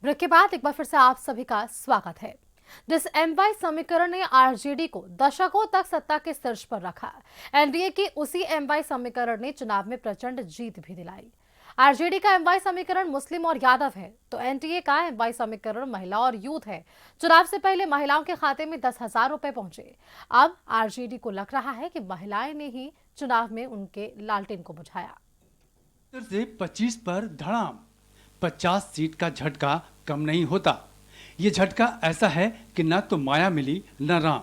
Break के बाद एक बार फिर से आप सभी का स्वागत है। जिस एमवाई समीकरण ने आरजेडी को दशकों तक सत्ता के शीर्ष पर रखा, एनडीए के उसी एमवाई समीकरण ने चुनाव में प्रचंड जीत भी दिलाई। आरजेडी का एमवाई समीकरण मुस्लिम और यादव है, तो एनडीए का एमवाई समीकरण महिला और यूथ है। चुनाव से पहले महिलाओं के खाते में 10,000 रुपए पहुंचे। अब आरजेडी को लग रहा है कि महिलाएं ने ही चुनाव में उनके लालटेन को बुझाया। से 25 पर धड़ाम 50 सीट का झटका कम नहीं होता। ये झटका ऐसा है कि न तो माया मिली न राम।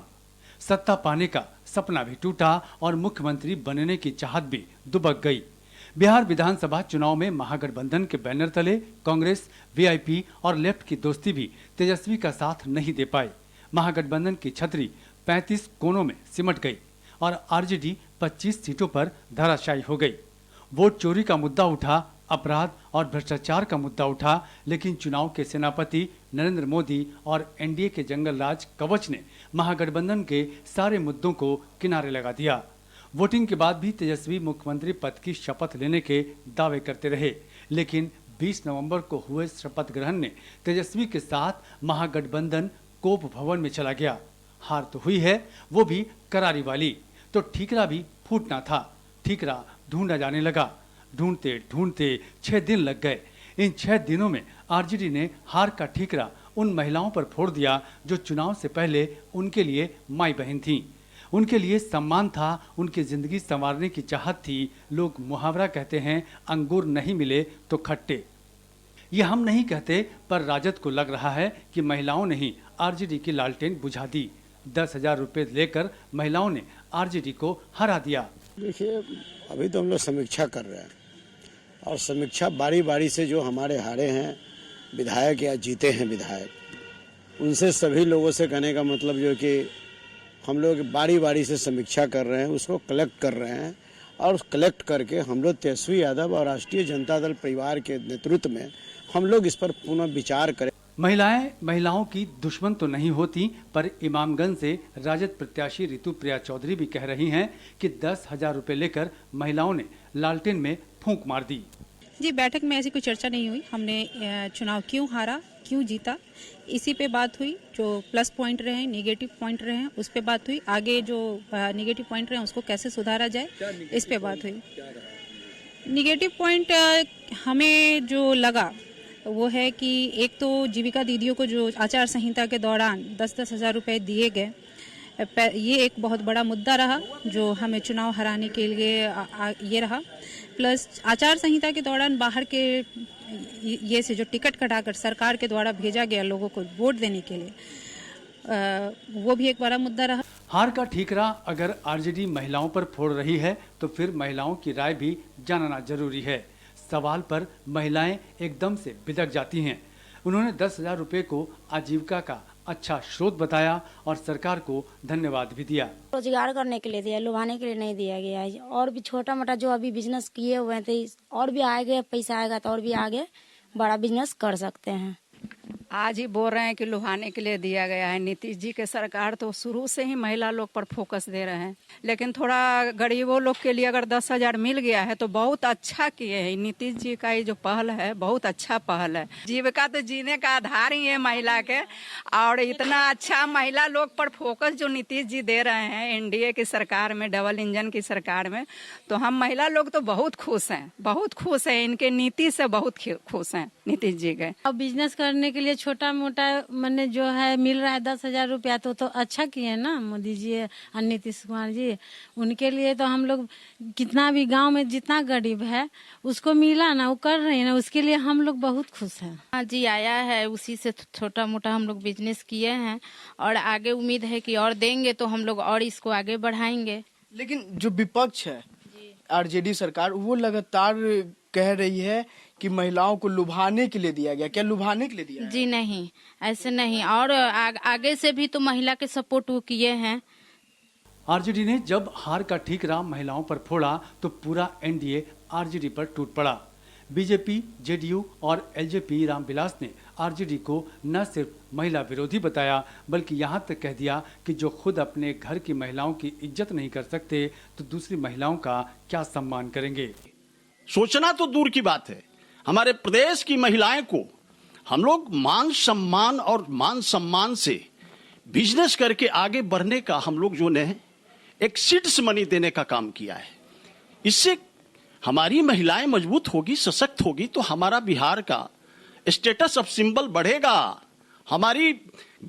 सत्ता पाने का सपना भी टूटा और मुख्यमंत्री बनने की चाहत भी दुबक गई। बिहार विधानसभा चुनाव में महागठबंधन के बैनर तले कांग्रेस, वीआईपी और लेफ्ट की दोस्ती भी तेजस्वी का साथ नहीं दे पाई। महागठबंधन की छतरी 35 कोनों में सिमट गई और आरजेडी 25 सीटों पर धराशायी हो गई। वोट चोरी का मुद्दा उठा, अपराध और भ्रष्टाचार का मुद्दा उठा, लेकिन चुनाव के सेनापति नरेंद्र मोदी और एनडीए के जंगल राज कवच ने महागठबंधन के सारे मुद्दों को किनारे लगा दिया। वोटिंग के बाद भी तेजस्वी मुख्यमंत्री पद की शपथ लेने के दावे करते रहे, लेकिन 20 नवंबर को हुए शपथ ग्रहण ने तेजस्वी के साथ महागठबंधन कोप भवन में चला गया। हार तो हुई है, वो भी करारी वाली, तो ठीकरा भी फूटना था। ठीकरा ढूंढा जाने लगा। ढूंढते ढूंढते 6 दिन लग गए। इन 6 दिनों में आरजेडी ने हार का ठीकरा उन महिलाओं पर फोड़ दिया जो चुनाव से पहले उनके लिए माई बहन थीं। उनके लिए सम्मान था, उनकी जिंदगी संवारने की चाहत थी। लोग मुहावरा कहते हैं, अंगूर नहीं मिले तो खट्टे। ये हम नहीं कहते, पर राजद को लग रहा है कि महिलाओं ने ही आरजेडी की लालटेन बुझा दी। 10,000 रुपए लेकर महिलाओं ने आरजेडी को हरा दिया। देखिए, अभी तो हम लोग समीक्षा कर रहे हैं और समीक्षा बारी बारी से जो हमारे हारे हैं विधायक या जीते हैं विधायक, उनसे सभी लोगों से कहने का मतलब जो कि हम लोग बारी बारी से समीक्षा कर रहे हैं, उसको कलेक्ट कर रहे हैं और कलेक्ट करके हम लोग तेजस्वी यादव और राष्ट्रीय जनता दल परिवार के नेतृत्व में हम लोग इस पर पुनः विचार करें। महिलाएं महिलाओं की दुश्मन तो नहीं होती, पर इमामगंज से राजद प्रत्याशी रितु प्रिया चौधरी भी कह रही हैं कि 10,000 रुपए लेकर महिलाओं ने लालटेन में फूंक मार दी। जी, बैठक में ऐसी कोई चर्चा नहीं हुई। हमने चुनाव क्यों हारा, क्यों जीता, इसी पे बात हुई। जो प्लस पॉइंट रहे, नेगेटिव पॉइंट रहे, उस पे बात हुई। आगे जो नेगेटिव पॉइंट रहे उसको कैसे सुधारा जाए, इस पे बात हुई। नेगेटिव पॉइंट हमें जो लगा वो है कि एक तो जीविका दीदियों को जो आचार संहिता के दौरान 10-10 हज़ार रुपये दिए गए, ये एक बहुत बड़ा मुद्दा रहा जो हमें चुनाव हराने के लिए ये रहा। प्लस आचार संहिता के दौरान बाहर के ये से जो टिकट कटाकर सरकार के द्वारा भेजा गया लोगों को वोट देने के लिए, वो भी एक बड़ा मुद्दा रहा। हार का ठीकरा अगर आरजेडी महिलाओं पर फोड़ रही है तो फिर महिलाओं की राय भी जानना जरूरी है। सवाल पर महिलाएं एकदम से बिदक जाती हैं। उन्होंने 10,000 रुपए को आजीविका का अच्छा स्रोत बताया और सरकार को धन्यवाद भी दिया। रोजगार करने के लिए दिया, लुभाने के लिए नहीं दिया गया है। और भी छोटा मोटा जो अभी बिजनेस किए हुए थे, और भी आगे पैसा आएगा तो और भी आगे बड़ा बिजनेस कर सकते हैं। आज ही बोल रहे हैं कि लुभाने के लिए दिया गया है। नीतीश जी के सरकार तो शुरू से ही महिला लोग पर फोकस दे रहे हैं, लेकिन थोड़ा गरीबों लोग के लिए अगर 10,000 मिल गया है तो बहुत अच्छा किए हैं। नीतीश जी का ये जो पहल है बहुत अच्छा पहल है। जीविका तो जीने का आधार ही है महिला के, और इतना अच्छा महिला लोग पर फोकस जो नीतीश जी दे रहे हैं एनडीए की सरकार में, डबल इंजन की सरकार में, तो हम महिला लोग तो बहुत खुश हैं, बहुत खुश हैं। इनके नीति से बहुत खुश हैं नीतीश जी के। अब बिजनेस करने के लिए छोटा मोटा मैंने जो है मिल रहा है 10,000 रुपया, तो अच्छा किए ना मोदी जी और नीतीश कुमार जी। उनके लिए तो हम लोग कितना भी गांव में जितना गरीब है उसको मिला ना, वो कर रहे हैं ना, उसके लिए हम लोग बहुत खुश हैं। हाँ जी, आया है, उसी से छोटा मोटा हम लोग बिजनेस किए हैं और आगे उम्मीद है कि और देंगे तो हम लोग और इसको आगे बढ़ाएंगे। लेकिन जो विपक्ष है आरजेडी सरकार, वो लगातार कह रही है कि महिलाओं को लुभाने के लिए दिया गया। क्या लुभाने के लिए दिया? जी नहीं, ऐसे नहीं, और आगे से भी तो महिला के सपोर्ट वो किए हैं। आरजेडी ने जब हार का ठीकरा महिलाओं पर फोड़ा तो पूरा एनडीए आरजेडी पर टूट पड़ा। बीजेपी, जेडीयू और एलजेपी रामविलास ने आरजेडी को न सिर्फ महिला विरोधी बताया, बल्कि यहाँ तक कह दिया कि जो खुद अपने घर की महिलाओं की इज्जत नहीं कर सकते तो दूसरी महिलाओं का क्या सम्मान करेंगे। सोचना तो दूर की बात है, हमारे प्रदेश की महिलाएं को हम लोग मान सम्मान और मान सम्मान से बिजनेस करके आगे बढ़ने का हम लोग जो ने एक सीड्स मनी देने का काम किया है। इससे हमारी महिलाएं मजबूत होगी, सशक्त होगी, तो हमारा बिहार का स्टेटस ऑफ सिंबल बढ़ेगा। हमारी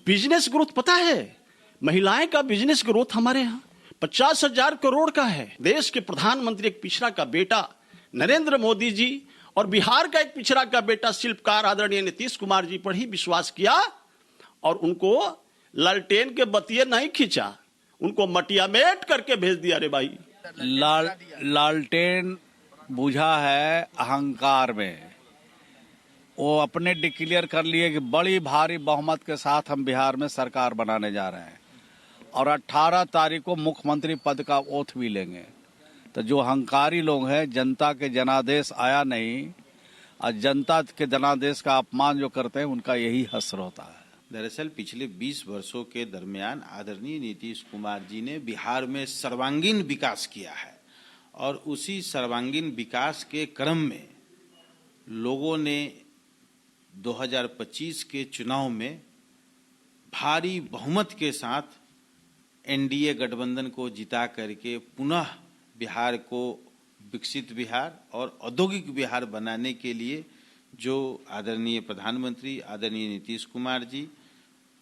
बिजनेस ग्रोथ पता है, महिलाएं का बिजनेस ग्रोथ हमारे यहाँ 50,000 करोड़ का है। देश के प्रधानमंत्री एक पिछड़ा का बेटा नरेंद्र मोदी जी और बिहार का एक पिछड़ा का बेटा शिल्पकार आदरणीय नीतीश कुमार जी पर ही विश्वास किया और उनको लालटेन के बतिये नहीं खींचा, उनको मटियामेट करके भेज दिया। रे भाई, लालटेन बुझा है अहंकार में। वो अपने डिक्लेयर कर लिए कि बड़ी भारी बहुमत के साथ हम बिहार में सरकार बनाने जा रहे हैं और 18 तारीख को मुख्यमंत्री पद का ओथ भी लेंगे। तो जो अहंकारी लोग हैं, जनता के जनादेश आया नहीं और जनता के जनादेश का अपमान जो करते हैं, उनका यही हश्र होता है। दरअसल पिछले 20 वर्षों के दरमियान आदरणीय नीतीश कुमार जी ने बिहार में सर्वांगीण विकास किया है और उसी सर्वांगीण विकास के क्रम में लोगों ने 2025 के चुनाव में भारी बहुमत के साथ एनडीए गठबंधन को जिता करके पुनः बिहार को विकसित बिहार और औद्योगिक बिहार बनाने के लिए जो आदरणीय प्रधानमंत्री आदरणीय नीतीश कुमार जी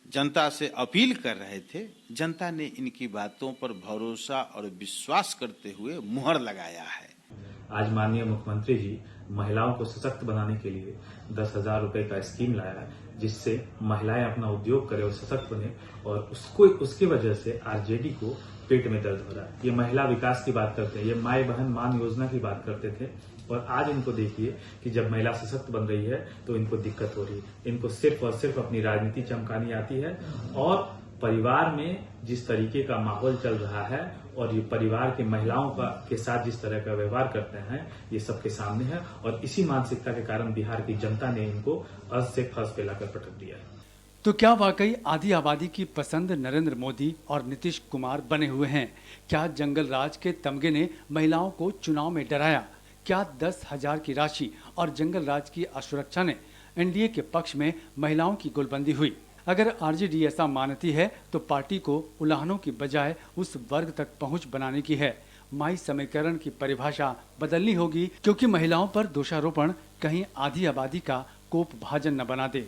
जनता से अपील कर रहे थे, जनता ने इनकी बातों पर भरोसा और विश्वास करते हुए मुहर लगाया है। आज माननीय मुख्यमंत्री जी महिलाओं को सशक्त बनाने के लिए 10,000 रुपए का स्कीम लाया है, जिससे महिलाएं अपना उद्योग करें और सशक्त बने, और उसकी वजह से आरजेडी को पेट में दर्द हो रहा है। ये महिला विकास की बात करते हैं, ये माई बहन मान योजना की बात करते थे, और आज इनको देखिए कि जब महिला सशक्त बन रही है तो इनको दिक्कत हो रही है। इनको सिर्फ और सिर्फ अपनी राजनीति चमकानी आती है, और परिवार में जिस तरीके का माहौल चल रहा है और ये परिवार के महिलाओं के साथ जिस तरह का व्यवहार करते हैं, ये सबके सामने है, और इसी मानसिकता के कारण बिहार की जनता ने इनको अर्श से फर्श पे लाकर पटक दिया है। तो क्या वाकई आधी आबादी की पसंद नरेंद्र मोदी और नीतीश कुमार बने हुए हैं? क्या जंगल राज के तमगे ने महिलाओं को चुनाव में डराया? क्या 10,000 की राशि और जंगल राज की असुरक्षा ने एनडीए के पक्ष में महिलाओं की गोलबंदी हुई? अगर आरजेडी ऐसा मानती है तो पार्टी को उल्हानों की बजाय उस वर्ग तक पहुंच बनाने की है। माई समीकरण की परिभाषा बदलनी होगी, क्योंकि महिलाओं पर दोषारोपण कहीं आधी आबादी का कोप भाजन न बना दे।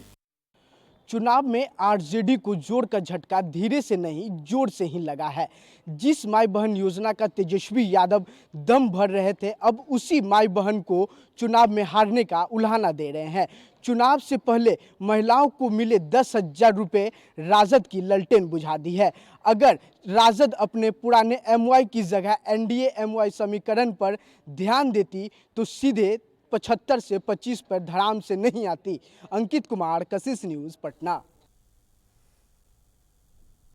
चुनाव में आरजेडी को जोर का झटका धीरे से नहीं जोर से ही लगा है। जिस माई बहन योजना का तेजस्वी यादव दम भर रहे थे, अब उसी माई बहन को चुनाव में हारने का उल्हाना दे रहे हैं। चुनाव से पहले महिलाओं को मिले 10,000 रुपये राजद की ललटेन बुझा दी है। अगर राजद अपने पुराने एमवाई की जगह एनडीए एमवाई समीकरण पर ध्यान देती तो सीधे 75 से 25 पर धड़ाम से नहीं आती। अंकित कुमार, कशिश न्यूज़, पटना।